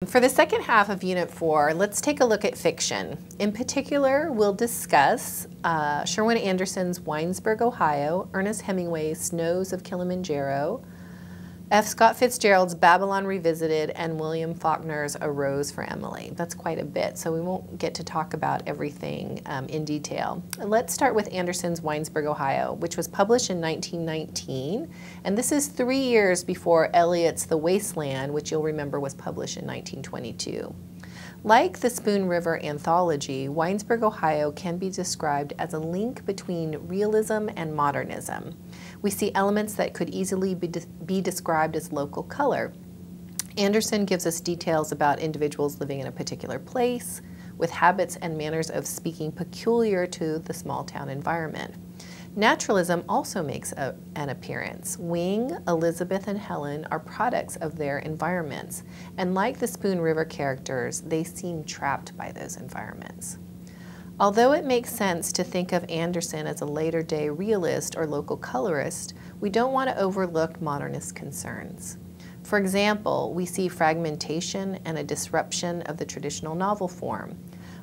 For the second half of Unit 4, let's take a look at fiction. In particular, we'll discuss Sherwin Anderson's Winesburg, Ohio, Ernest Hemingway's Snows of Kilimanjaro, F. Scott Fitzgerald's Babylon Revisited, and William Faulkner's A Rose for Emily. That's quite a bit, so we won't get to talk about everything in detail. Let's start with Anderson's Winesburg, Ohio, which was published in 1919, and this is 3 years before Eliot's The Wasteland, which you'll remember was published in 1922. Like the Spoon River anthology, Winesburg, Ohio can be described as a link between realism and modernism. We see elements that could easily be described as local color. Anderson gives us details about individuals living in a particular place, with habits and manners of speaking peculiar to the small town environment. Naturalism also makes an appearance. Wing, Elizabeth, and Helen are products of their environments, and like the Spoon River characters, they seem trapped by those environments. Although it makes sense to think of Anderson as a later-day realist or local colorist, we don't want to overlook modernist concerns. For example, we see fragmentation and a disruption of the traditional novel form.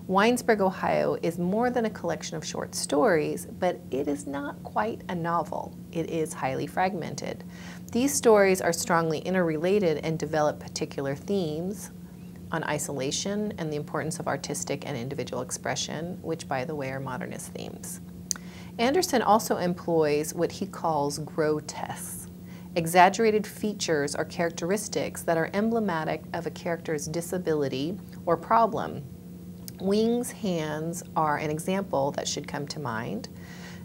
Winesburg, Ohio is more than a collection of short stories, but it is not quite a novel. It is highly fragmented. These stories are strongly interrelated and develop particular themes on isolation and the importance of artistic and individual expression, which, by the way, are modernist themes. Anderson also employs what he calls grotesque, exaggerated features or characteristics that are emblematic of a character's disability or problem. Wing's hands are an example that should come to mind,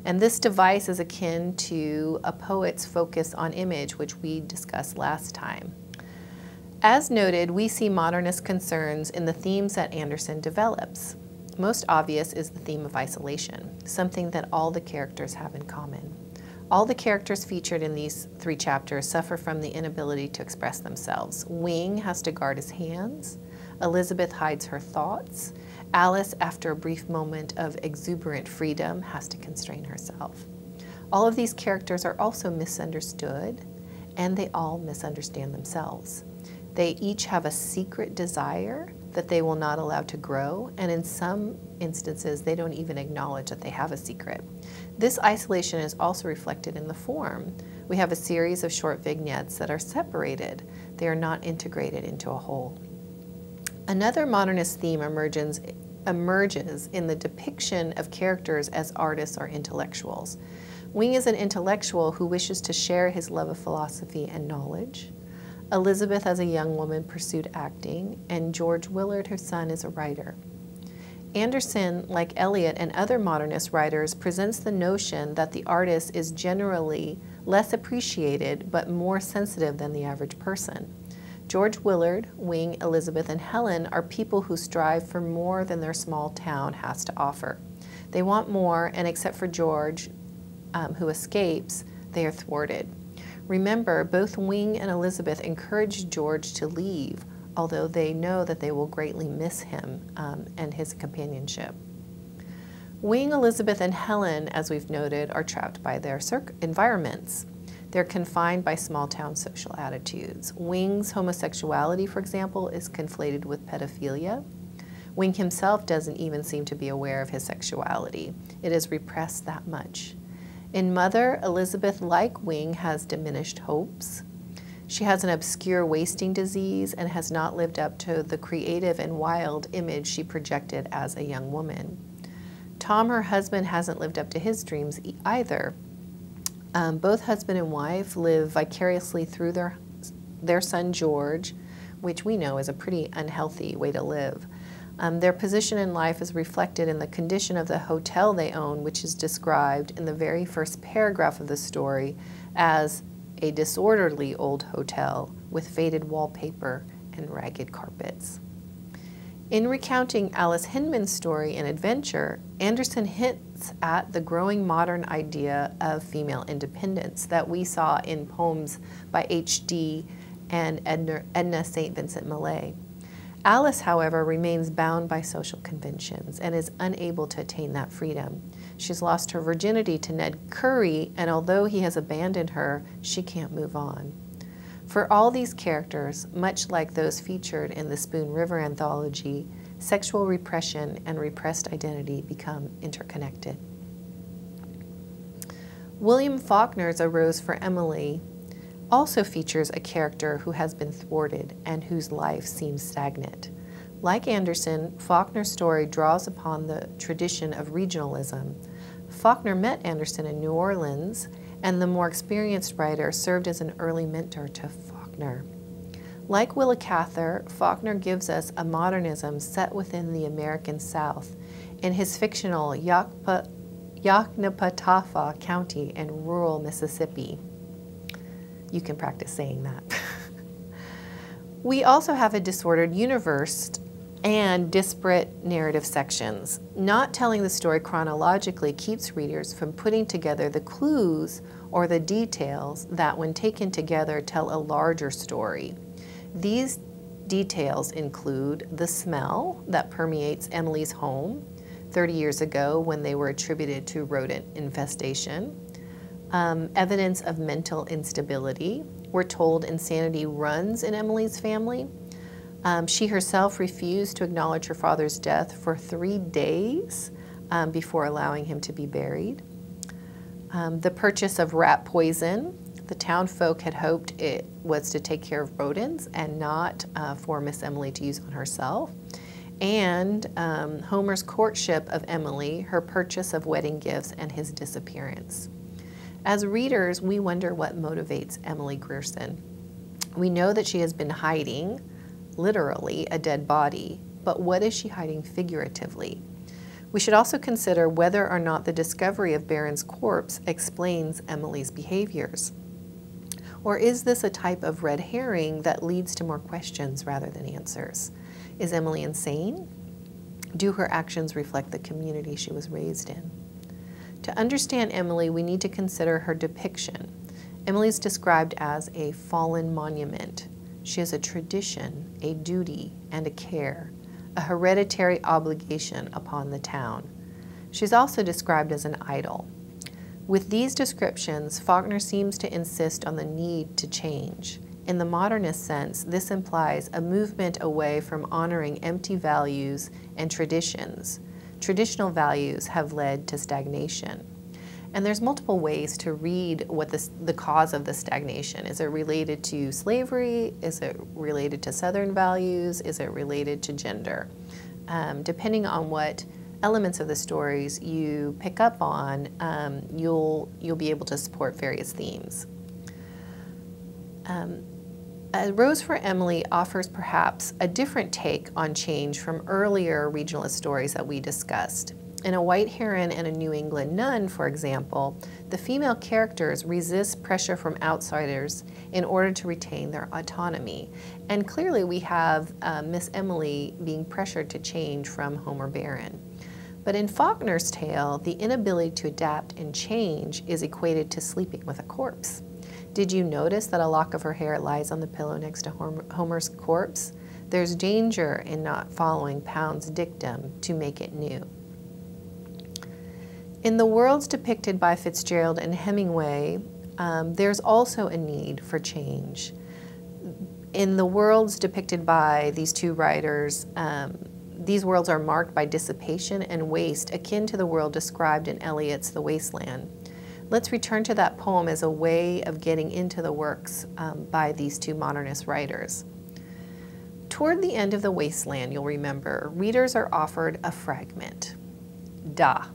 and this device is akin to a poet's focus on image, which we discussed last time. As noted, we see modernist concerns in the themes that Anderson develops. Most obvious is the theme of isolation, something that all the characters have in common. All the characters featured in these 3 chapters suffer from the inability to express themselves. Wing has to guard his hands. Elizabeth hides her thoughts. Alice, after a brief moment of exuberant freedom, has to constrain herself. All of these characters are also misunderstood, and they all misunderstand themselves. They each have a secret desire that they will not allow to grow, and in some instances, they don't even acknowledge that they have a secret. This isolation is also reflected in the form. We have a series of short vignettes that are separated. They are not integrated into a whole. Another modernist theme emerges in the depiction of characters as artists or intellectuals. Wing is an intellectual who wishes to share his love of philosophy and knowledge. Elizabeth, as a young woman, pursued acting, and George Willard, her son, is a writer. Anderson, like Eliot and other modernist writers, presents the notion that the artist is generally less appreciated but more sensitive than the average person. George Willard, Wing, Elizabeth, and Helen are people who strive for more than their small town has to offer. They want more, and except for George, who escapes, they are thwarted. Remember, both Wing and Elizabeth encourage George to leave, although they know that they will greatly miss him and his companionship. Wing, Elizabeth, and Helen, as we've noted, are trapped by their environments. They're confined by small-town social attitudes. Wing's homosexuality, for example, is conflated with pedophilia. Wing himself doesn't even seem to be aware of his sexuality. It is repressed that much. In Mother, Elizabeth, like Wing, has diminished hopes. She has an obscure wasting disease and has not lived up to the creative and wild image she projected as a young woman. Tom, her husband, hasn't lived up to his dreams either. Both husband and wife live vicariously through their son George, which we know is a pretty unhealthy way to live. Their position in life is reflected in the condition of the hotel they own, which is described in the very first paragraph of the story as a disorderly old hotel with faded wallpaper and ragged carpets. In recounting Alice Hinman's story in Adventure, Anderson hints at the growing modern idea of female independence that we saw in poems by H.D. and Edna St. Vincent Millay. Alice, however, remains bound by social conventions and is unable to attain that freedom. She's lost her virginity to Ned Curry, and although he has abandoned her, she can't move on. For all these characters, much like those featured in the Spoon River anthology, sexual repression and repressed identity become interconnected. William Faulkner's A Rose for Emily also features a character who has been thwarted and whose life seems stagnant. Like Anderson, Faulkner's story draws upon the tradition of regionalism. Faulkner met Anderson in New Orleans, and the more experienced writer served as an early mentor to Faulkner. Like Willa Cather, Faulkner gives us a modernism set within the American South in his fictional Yoknapatawpha County in rural Mississippi. You can practice saying that. We also have a disordered universe and disparate narrative sections. Not telling the story chronologically keeps readers from putting together the clues or the details that, when taken together, tell a larger story. These details include the smell that permeates Emily's home 30 years ago when they were attributed to rodent infestation, evidence of mental instability. We're told insanity runs in Emily's family. She herself refused to acknowledge her father's death for 3 days before allowing him to be buried. The purchase of rat poison. The town folk had hoped it was to take care of rodents and not for Miss Emily to use on herself. And Homer's courtship of Emily, her purchase of wedding gifts, and his disappearance. As readers, we wonder what motivates Emily Grierson. We know that she has been hiding, literally, a dead body, but what is she hiding figuratively? We should also consider whether or not the discovery of Barron's corpse explains Emily's behaviors. Or is this a type of red herring that leads to more questions rather than answers? Is Emily insane? Do her actions reflect the community she was raised in? To understand Emily, we need to consider her depiction. Emily is described as a fallen monument. She has a tradition, a duty, and a care, a hereditary obligation upon the town. She's also described as an idol. With these descriptions, Faulkner seems to insist on the need to change. In the modernist sense, this implies a movement away from honoring empty values and traditions. Traditional values have led to stagnation. And there's multiple ways to read what the cause of the stagnation. Is it related to slavery? Is it related to Southern values? Is it related to gender? Depending on what elements of the stories you pick up on, you'll be able to support various themes. A Rose for Emily offers perhaps a different take on change from earlier regionalist stories that we discussed. In A White Heron and A New England Nun, for example, the female characters resist pressure from outsiders in order to retain their autonomy. And clearly we have Miss Emily being pressured to change from Homer Barron. But in Faulkner's tale, the inability to adapt and change is equated to sleeping with a corpse. Did you notice that a lock of her hair lies on the pillow next to Homer's corpse? There's danger in not following Pound's dictum to make it new. In the worlds depicted by Fitzgerald and Hemingway, there's also a need for change. In the worlds depicted by these two writers, these worlds are marked by dissipation and waste, akin to the world described in Eliot's The Wasteland. Let's return to that poem as a way of getting into the works by these two modernist writers. Toward the end of The Wasteland, you'll remember, readers are offered a fragment, da.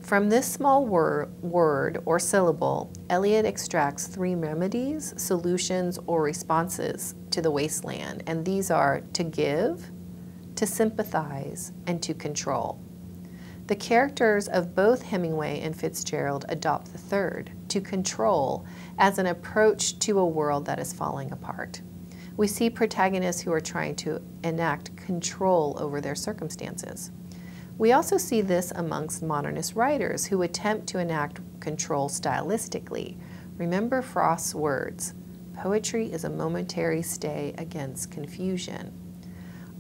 From this small word or syllable, Eliot extracts 3 remedies, solutions, or responses to the wasteland, and these are to give, to sympathize, and to control. The characters of both Hemingway and Fitzgerald adopt the third, to control, as an approach to a world that is falling apart. We see protagonists who are trying to enact control over their circumstances. We also see this amongst modernist writers who attempt to enact control stylistically. Remember Frost's words, "Poetry is a momentary stay against confusion."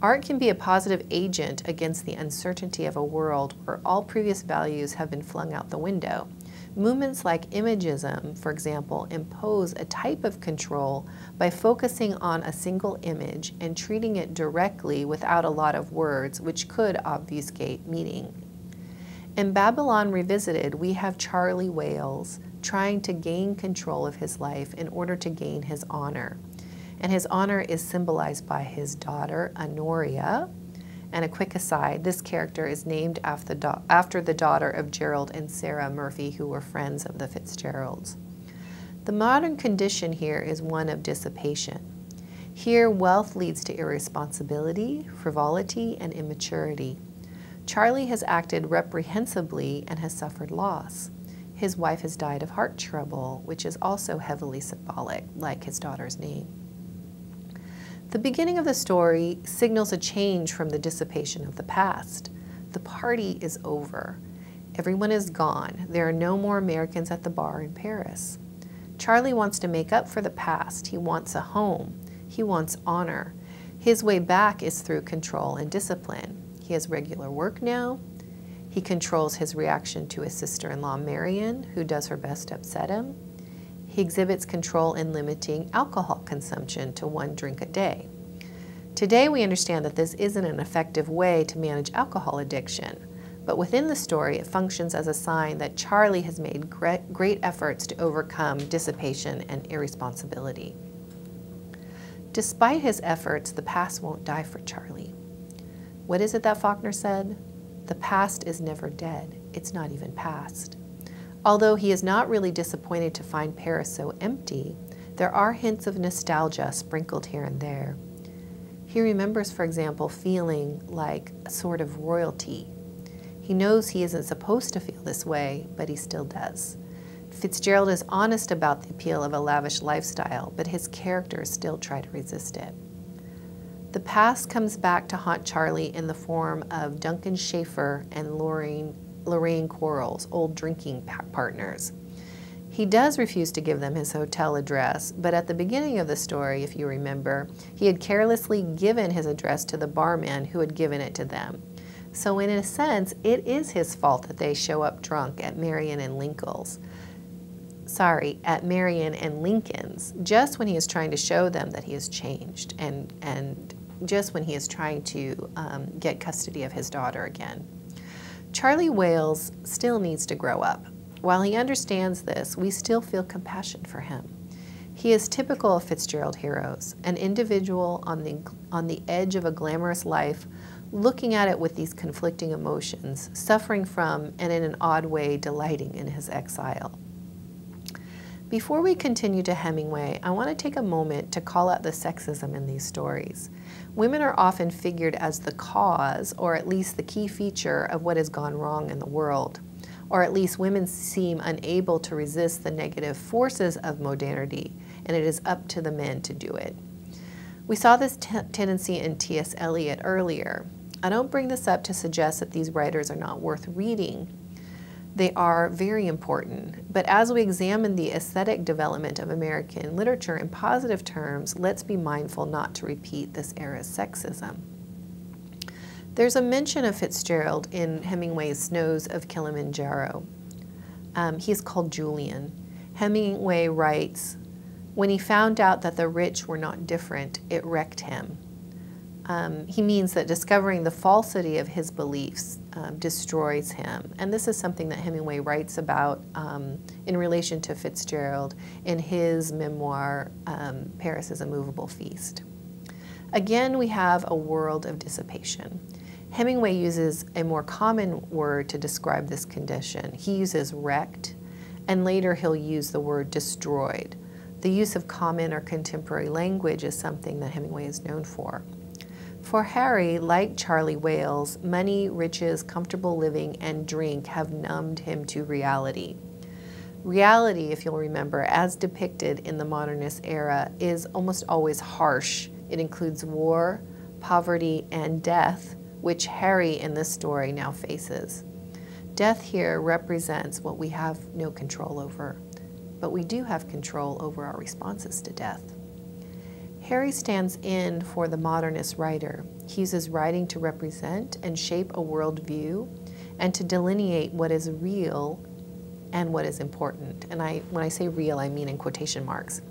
Art can be a positive agent against the uncertainty of a world where all previous values have been flung out the window. Movements like imagism, for example, impose a type of control by focusing on a single image and treating it directly without a lot of words, which could obfuscate meaning. In Babylon Revisited, we have Charlie Wales trying to gain control of his life in order to gain his honor. And his honor is symbolized by his daughter, Honoria. And a quick aside, this character is named after the daughter of Gerald and Sarah Murphy, who were friends of the Fitzgeralds. The modern condition here is one of dissipation. Here, wealth leads to irresponsibility, frivolity, and immaturity. Charlie has acted reprehensibly and has suffered loss. His wife has died of heart trouble, which is also heavily symbolic, like his daughter's name. The beginning of the story signals a change from the dissipation of the past. The party is over. Everyone is gone. There are no more Americans at the bar in Paris. Charlie wants to make up for the past. He wants a home. He wants honor. His way back is through control and discipline. He has regular work now. He controls his reaction to his sister-in-law Marion, who does her best to upset him. He exhibits control in limiting alcohol consumption to 1 drink a day. Today we understand that this isn't an effective way to manage alcohol addiction, but within the story it functions as a sign that Charlie has made great efforts to overcome dissipation and irresponsibility. Despite his efforts, the past won't die for Charlie. What is it that Faulkner said? The past is never dead. It's not even past. Although he is not really disappointed to find Paris so empty, there are hints of nostalgia sprinkled here and there. He remembers, for example, feeling like a sort of royalty. He knows he isn't supposed to feel this way, but he still does. Fitzgerald is honest about the appeal of a lavish lifestyle, but his characters still try to resist it. The past comes back to haunt Charlie in the form of Duncan Schaefer and Lorraine Quarles, old drinking partners. He does refuse to give them his hotel address, but at the beginning of the story, if you remember, he had carelessly given his address to the barman who had given it to them. So in a sense, it is his fault that they show up drunk at Marion and Lincoln's. At Marion and Lincoln's, just when he is trying to show them that he has changed and just when he is trying to get custody of his daughter again. Charlie Wales still needs to grow up. While he understands this, we still feel compassion for him. He is typical of Fitzgerald heroes, an individual on the edge of a glamorous life, looking at it with these conflicting emotions, suffering from and in an odd way delighting in his exile. Before we continue to Hemingway, I want to take a moment to call out the sexism in these stories. Women are often figured as the cause, or at least the key feature of what has gone wrong in the world. Or at least women seem unable to resist the negative forces of modernity, and it is up to the men to do it. We saw this tendency in T.S. Eliot earlier. I don't bring this up to suggest that these writers are not worth reading. They are very important, but as we examine the aesthetic development of American literature in positive terms, let's be mindful not to repeat this era's sexism. There's a mention of Fitzgerald in Hemingway's Snows of Kilimanjaro. He's called Julian. Hemingway writes, "When he found out that the rich were not different, it wrecked him." He means that discovering the falsity of his beliefs destroys him. And this is something that Hemingway writes about in relation to Fitzgerald in his memoir, Paris is a Movable Feast. Again, we have a world of dissipation. Hemingway uses a more common word to describe this condition. He uses wrecked, and later he'll use the word destroyed. The use of common or contemporary language is something that Hemingway is known for. For Harry, like Charlie Wales, money, riches, comfortable living, and drink have numbed him to reality. Reality, if you'll remember, as depicted in the modernist era, is almost always harsh. It includes war, poverty, and death, which Harry in this story now faces. Death here represents what we have no control over, but we do have control over our responses to death. Harry stands in for the modernist writer. He uses writing to represent and shape a worldview and to delineate what is real and what is important. And when I say real, I mean in quotation marks.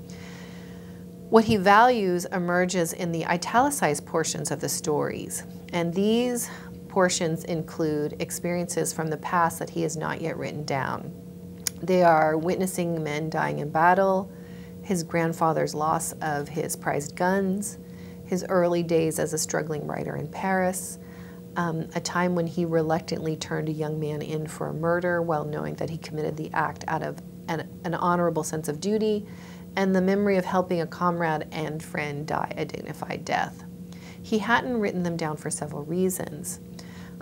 What he values emerges in the italicized portions of the stories. And these portions include experiences from the past that he has not yet written down. They are witnessing men dying in battle, his grandfather's loss of his prized guns, his early days as a struggling writer in Paris, a time when he reluctantly turned a young man in for a murder while knowing that he committed the act out of an honorable sense of duty, and the memory of helping a comrade and friend die a dignified death. He hadn't written them down for several reasons.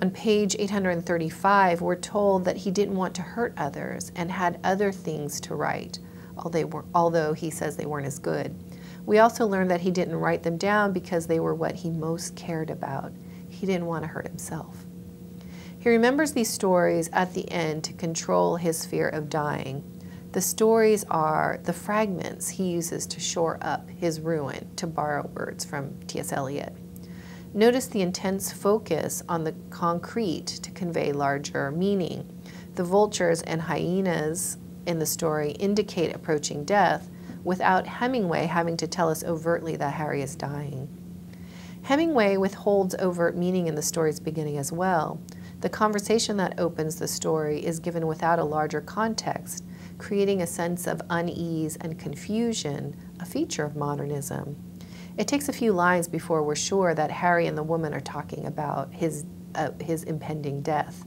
On page 835, we're told that he didn't want to hurt others and had other things to write, although he says they weren't as good. We also learn that he didn't write them down because they were what he most cared about. He didn't want to hurt himself. He remembers these stories at the end to control his fear of dying. The stories are the fragments he uses to shore up his ruin, to borrow words from T.S. Eliot. Notice the intense focus on the concrete to convey larger meaning. The vultures and hyenas in the story indicate approaching death without Hemingway having to tell us overtly that Harry is dying. Hemingway withholds overt meaning in the story's beginning as well. The conversation that opens the story is given without a larger context, creating a sense of unease and confusion, a feature of modernism. It takes a few lines before we're sure that Harry and the woman are talking about his impending death.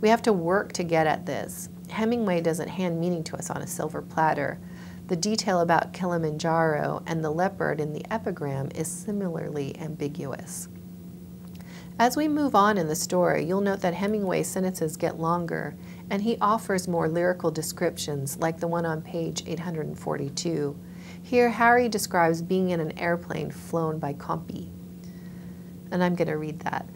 We have to work to get at this. Hemingway doesn't hand meaning to us on a silver platter. The detail about Kilimanjaro and the leopard in the epigram is similarly ambiguous. As we move on in the story, you'll note that Hemingway's sentences get longer, and he offers more lyrical descriptions, like the one on page 842. Here, Harry describes being in an airplane flown by Compy. And I'm going to read that.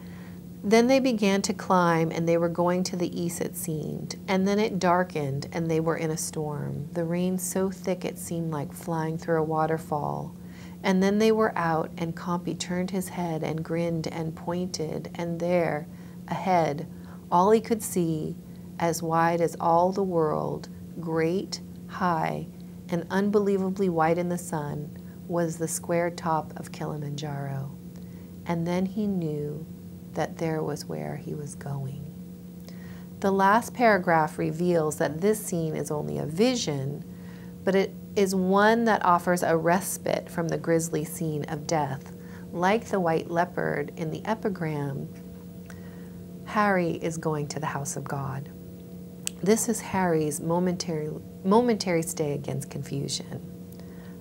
Then they began to climb, and they were going to the east, it seemed. And then it darkened, and they were in a storm. The rain so thick it seemed like flying through a waterfall. And then they were out, and Compy turned his head and grinned and pointed, and there, ahead, all he could see, as wide as all the world, great, high, and unbelievably white in the sun, was the square top of Kilimanjaro. And then he knew that there was where he was going. The last paragraph reveals that this scene is only a vision, but it is one that offers a respite from the grisly scene of death. Like the white leopard in the epigram, Harry is going to the house of God. This is Harry's momentary stay against confusion.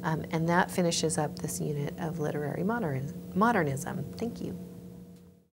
And that finishes up this unit of literary modernism. Thank you.